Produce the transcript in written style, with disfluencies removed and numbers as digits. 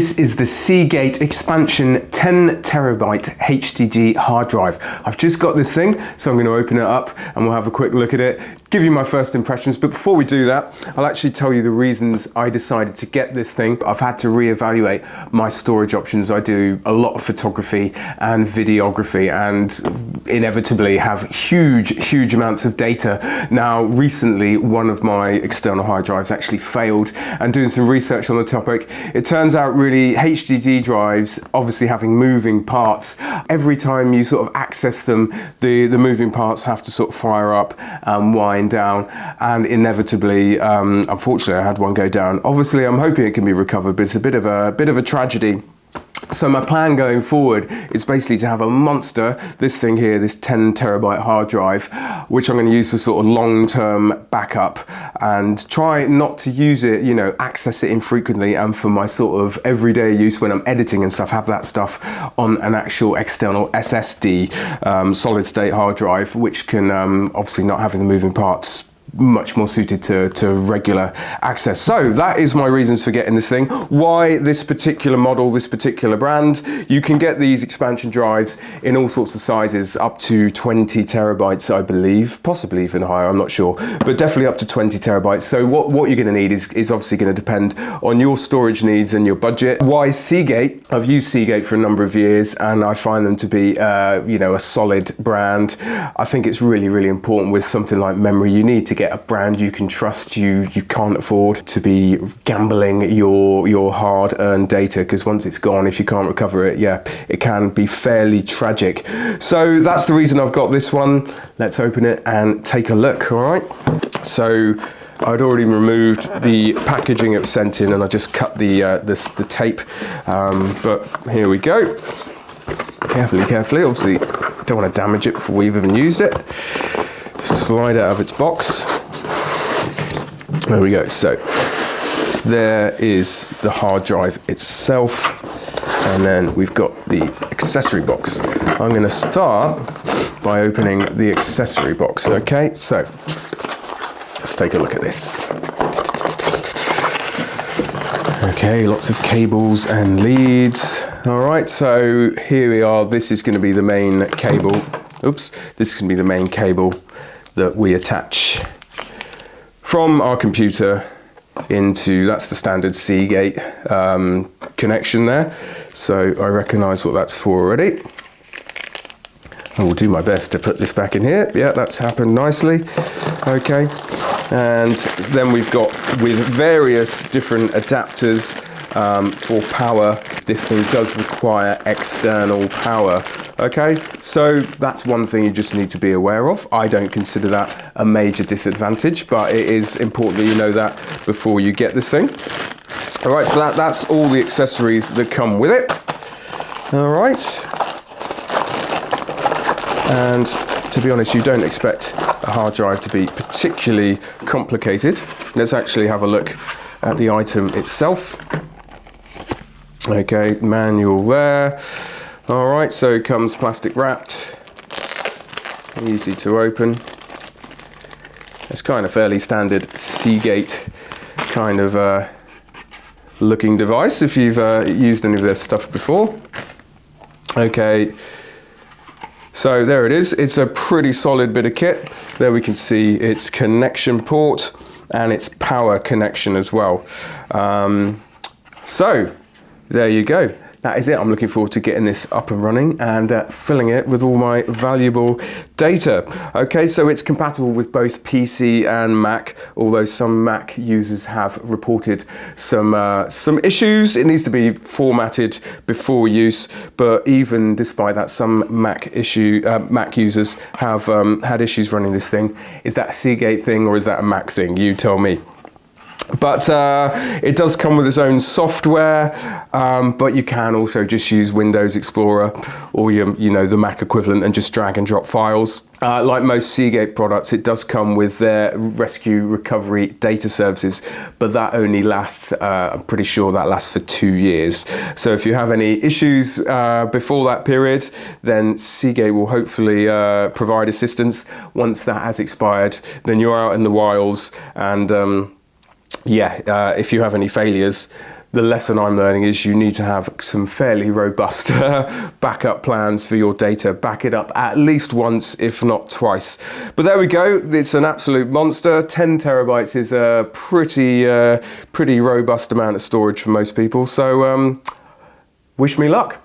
This is the Seagate Expansion 10TB HDD hard drive. I've just got this thing, so I'm going to open it up and we'll have a quick look at it, give you my first impressions. But before we do that, I'll actually tell you the reasons I decided to get this thing. I've had to reevaluate my storage options. I do a lot of photography and videography and inevitably have huge amounts of data. Now, recently, one of my external hard drives actually failed, and doing some research on the topic, it turns out really HDD drives, obviously having moving parts, every time you sort of access them, the moving parts have to sort of fire up and wind down, and inevitably, unfortunately, I had one go down. Obviously, I'm hoping it can be recovered, but it's a bit of a tragedy. So my plan going forward is basically to have a monster, this thing here, this 10TB hard drive, which I'm going to use for sort of long-term backup and try not to use it, you know, access it infrequently, and for my sort of everyday use when I'm editing and stuff, have that stuff on an actual external SSD, solid state hard drive, which can obviously not having the moving parts, much more suited to regular access. So that is my reasons for getting this thing. Why this particular model, this particular brand? You can get these expansion drives in all sorts of sizes, up to 20 terabytes, I believe, possibly even higher, I'm not sure, but definitely up to 20 terabytes. So what you're going to need is obviously going to depend on your storage needs and your budget. Why Seagate? I've used Seagate for a number of years and I find them to be you know, a solid brand. I think it's really important with something like memory. You need to get a brand you can trust. You can't afford to be gambling your hard-earned data, because once it's gone, if you can't recover it, yeah, it can be fairly tragic. So that's the reason I've got this one. Let's open it and take a look. All right, so I'd already removed the packaging it was sent in, and I just cut the tape, but here we go. Carefully, obviously don't want to damage it before we've even used it. Slide it out of its box. There we go. So there is the hard drive itself, and then we've got the accessory box. I'm going to start by opening the accessory box. Okay, so let's take a look at this. Okay, lots of cables and leads. All right, so here we are. This is going to be the main cable. Oops, this is going to be the main cable that we attach from our computer into, that's the standard Seagate connection there. So I recognize what that's for already. I will do my best to put this back in here. Yeah, that's happened nicely. Okay, and then we've got, with various different adapters for power, this thing does require external power. Okay, so that's one thing you just need to be aware of. I don't consider that a major disadvantage, but it is important that you know that before you get this thing. All right, so that's all the accessories that come with it. All right, and to be honest, you don't expect a hard drive to be particularly complicated. Let's actually have a look at the item itself. Okay, manual there. All right, so it comes plastic wrapped, easy to open. It's kind of fairly standard Seagate kind of looking device if you've used any of their stuff before. Okay, so there it is. It's a pretty solid bit of kit. There we can see its connection port and its power connection as well. So there you go. That is it. I'm looking forward to getting this up and running and filling it with all my valuable data. Okay, so it's compatible with both PC and Mac, although some Mac users have reported some issues. It needs to be formatted before use, but even despite that, some Mac users have had issues running this thing. Is that a Seagate thing or is that a Mac thing? You tell me. But it does come with its own software, but you can also just use Windows Explorer or the Mac equivalent and just drag and drop files. Like most Seagate products, it does come with their rescue recovery data services, but that only lasts, I'm pretty sure that lasts for 2 years. So if you have any issues before that period, then Seagate will hopefully provide assistance. Once that has expired, then you're out in the wilds, and if you have any failures, the lesson I'm learning is you need to have some fairly robust backup plans for your data. Back it up at least once, if not twice. But there we go. It's an absolute monster. 10 terabytes is a pretty robust amount of storage for most people. So wish me luck.